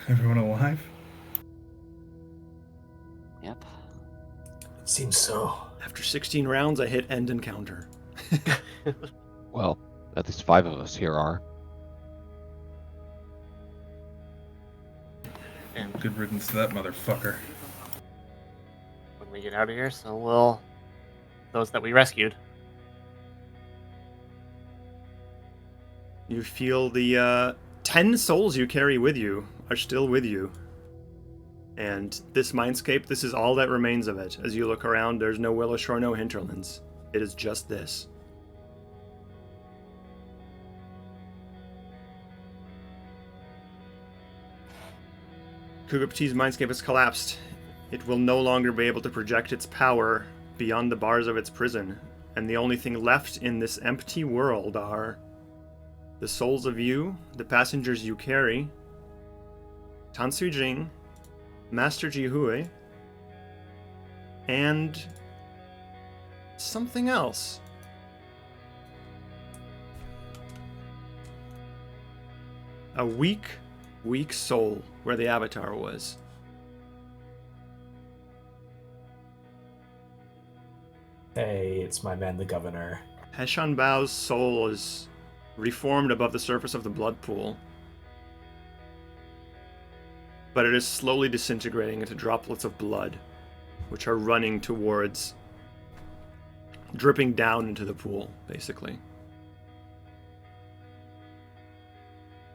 Everyone alive? Yep. It seems so. After 16 rounds, I hit end encounter. Well, at least 5 of us here are. And Good riddance to that motherfucker. when we get out of here, so will those that we rescued. You feel the 10 souls you carry with you are still with you. And this mindscape, this is all that remains of it. As you look around, there's no Willowshore, no hinterlands. It is just this. Kugapti's mindscape has collapsed. It will no longer be able to project its power beyond the bars of its prison. And the only thing left in this empty world are the souls of you, the passengers you carry, Tan Jing, Master Jihui, and something else. A weak soul where the Avatar was. Hey, it's my man, the governor. Heshan Bao's soul is reformed above the surface of the blood pool, but it is slowly disintegrating into droplets of blood, which are running towards, dripping down into the pool, basically.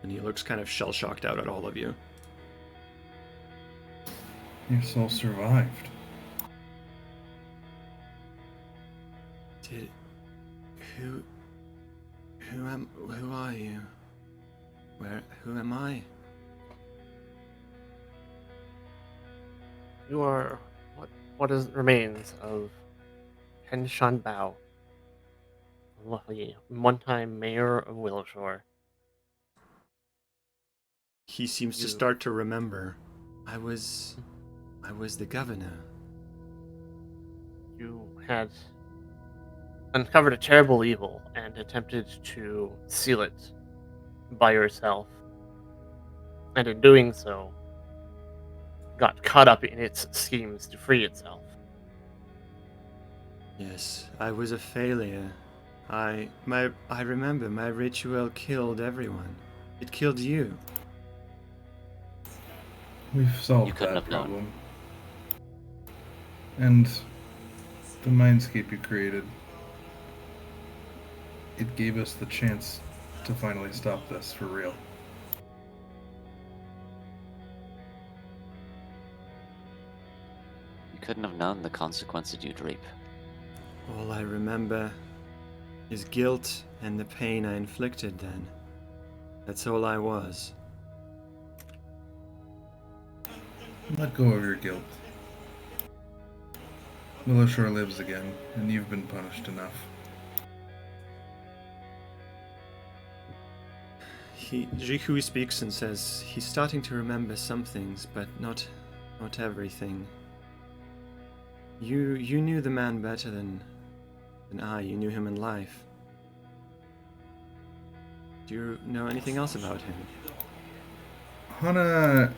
And he looks kind of shell-shocked out at all of you. Your soul survived. Who are you? Who am I? You are what remains of Henshan Bao, the one-time mayor of Willowshore. He seems to start to remember. I was the governor. You had uncovered a terrible evil and attempted to seal it by yourself. And in doing so, got caught up in its schemes to free itself. Yes, I was a failure. I remember my ritual killed everyone. It killed you. We've solved You couldn't that have known. problem. And the mindscape you created, it gave us the chance to finally stop this for real. You couldn't have known the consequences you'd reap. All I remember is guilt and the pain I inflicted then. That's all I was. Let go of your guilt. Willowshore lives again, and you've been punished enough. Jihui speaks and says he's starting to remember some things, but not everything. You knew the man better than I. You knew him in life. Do you know anything else about him? Hana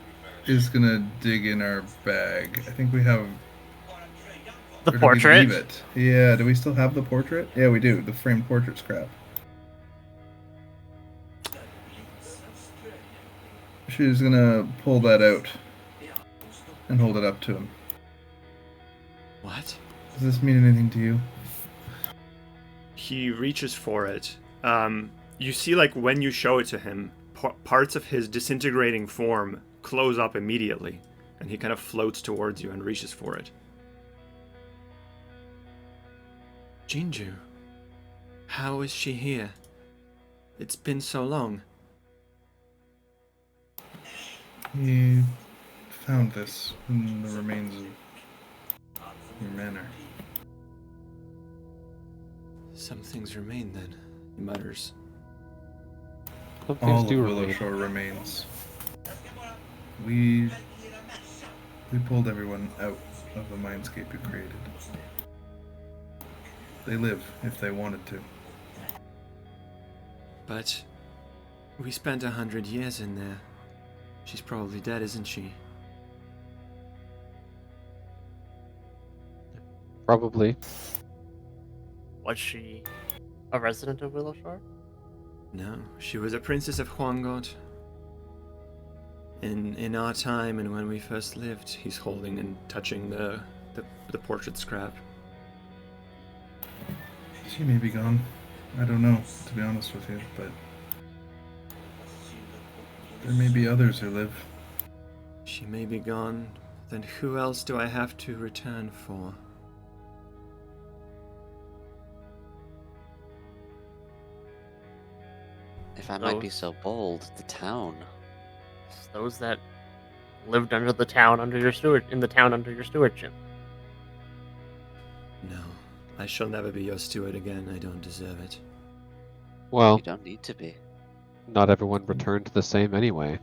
is gonna dig in our bag. I think we have The or did we portrait? leave it? Yeah, do we still have the portrait? Yeah, we do. The framed portrait scrap. She's gonna pull that out and hold it up to him. What? Does this mean anything to you? He reaches for it. You see, like, when you show it to him, parts of his disintegrating form close up immediately, and he kind of floats towards you and reaches for it. Jinju, how is she here? It's been so long. He found this in the remains of your manor. Some things remain then, he mutters. Some All things of do remain. Willowshore remains. We pulled everyone out of the mindscape you created. They live if they wanted to. But we spent 100 years in there. She's probably dead, isn't she? Probably. Was she a resident of Willowshore? No, she was a princess of Huangot. In our time and when we first lived, he's holding and touching the portrait scrap. She may be gone. I don't know, to be honest with you, but there may be others who live. She may be gone. Then who else do I have to return for? If I might be so bold, the town. Those that lived under the town under your stewardship. No, I shall never be your steward again. I don't deserve it. Well, You don't need to be. not everyone returned the same anyway.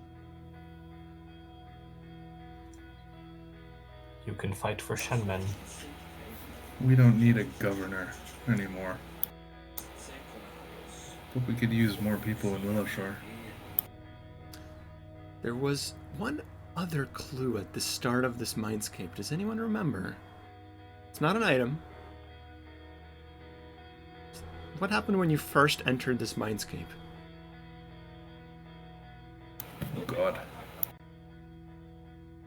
You can fight for Shenmen. We don't need a governor anymore. But we could use more people in Willowshore. There was one other clue at the start of this mindscape. Does anyone remember? It's not an item. What happened when you first entered this mindscape? Oh god.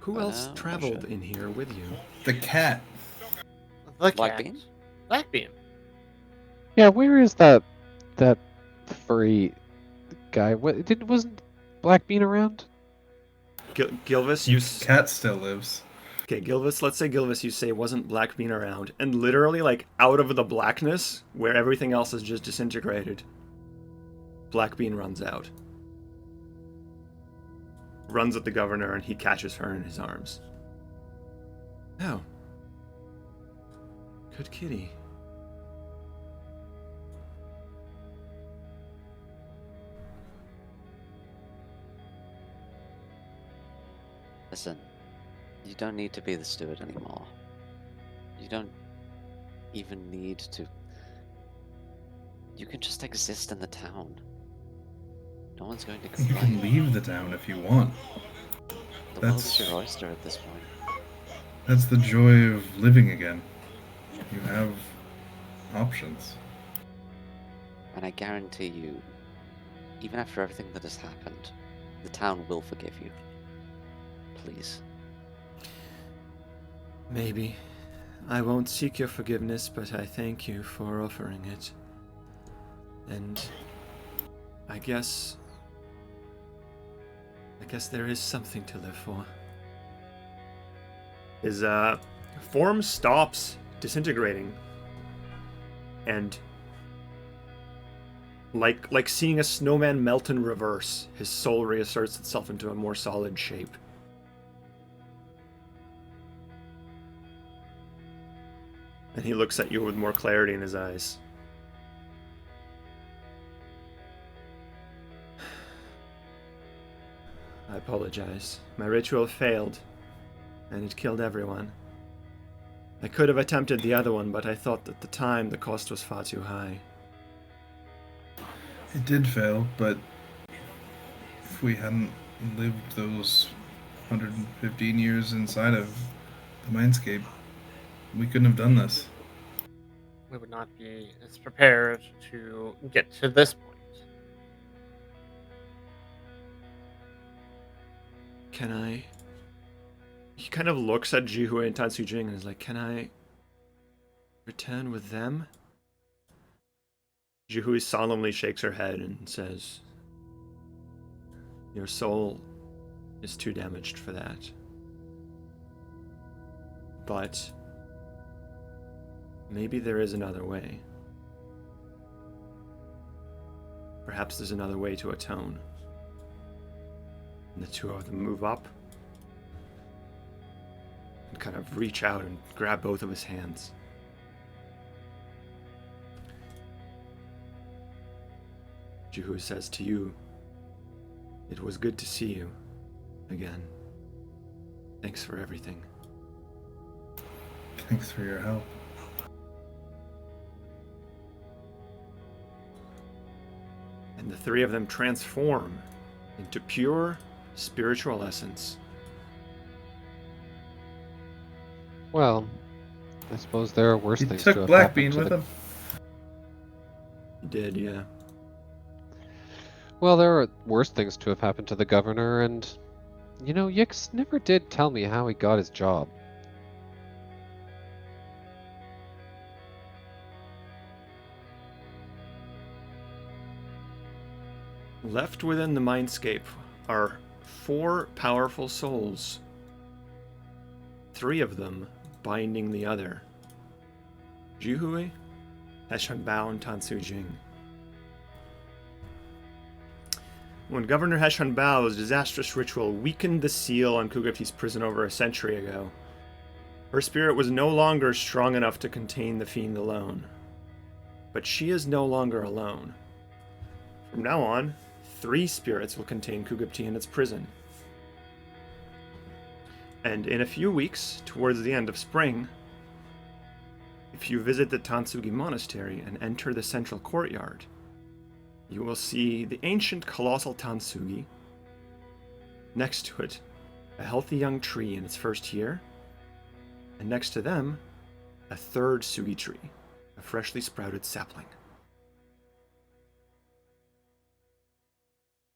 Who else Oh, traveled shit. in here with you? The cat! The Blackbeam? cat. Blackbeam. Yeah, where is that furry guy? Wasn't Blackbean around? Gilvis, you... Cat still lives. Okay, Gilvis, let's say Gilvis, you say wasn't Blackbean around, and literally, like, out of the blackness, where everything else is just disintegrated, Blackbean runs out. Runs at the governor, and he catches her in his arms. Oh. Good kitty. Listen, you don't need to be the steward anymore. You don't even need to. You can just exist in the town. No one's going to You can complain. leave the town if you want. The world That's- is your oyster at this point. That's the joy of living again. You have options. And I guarantee you, even after everything that has happened, the town will forgive you. Please. Maybe. I won't seek your forgiveness, but I thank you for offering it. And I guess there is something to live for. His form stops disintegrating, and like seeing a snowman melt in reverse, his soul reasserts itself into a more solid shape. And he looks at you with more clarity in his eyes. I apologize. My ritual failed, and it killed everyone. I could have attempted the other one, but I thought at the time the cost was far too high. It did fail, but if we hadn't lived those 115 years inside of the Mindscape, we couldn't have done this. We would not be as prepared to get to this point. Can I... He kind of looks at Jihui and Tatsujing and is like, can I return with them? Jihui solemnly shakes her head and says, your soul is too damaged for that. But maybe there is another way. Perhaps there's another way to atone. And the two of them move up and kind of reach out and grab both of his hands. Jihu says to you, it was good to see you again. Thanks for everything. Thanks for your help. And the three of them transform into pure spiritual essence. Well, I suppose there are worse He things to took have happened Blackbean to with the. him. He did, yeah. Well, there are worse things to have happened to the governor, and Yix never did tell me how he got his job. Left within the mindscape are 4 powerful souls. 3 of them binding the other. Juhui, Heshunbao, and Tansu Jing. When Governor Heshunbao's disastrous ritual weakened the seal on Kugapti's prison over a century ago, her spirit was no longer strong enough to contain the fiend alone. But she is no longer alone. From now on, 3 spirits will contain Kugapti in its prison. And in a few weeks, towards the end of spring, if you visit the Tansugi Monastery and enter the central courtyard, you will see the ancient colossal Tansugi. Next to it, a healthy young tree in its first year, and next to them, a third Sugi tree, a freshly sprouted sapling.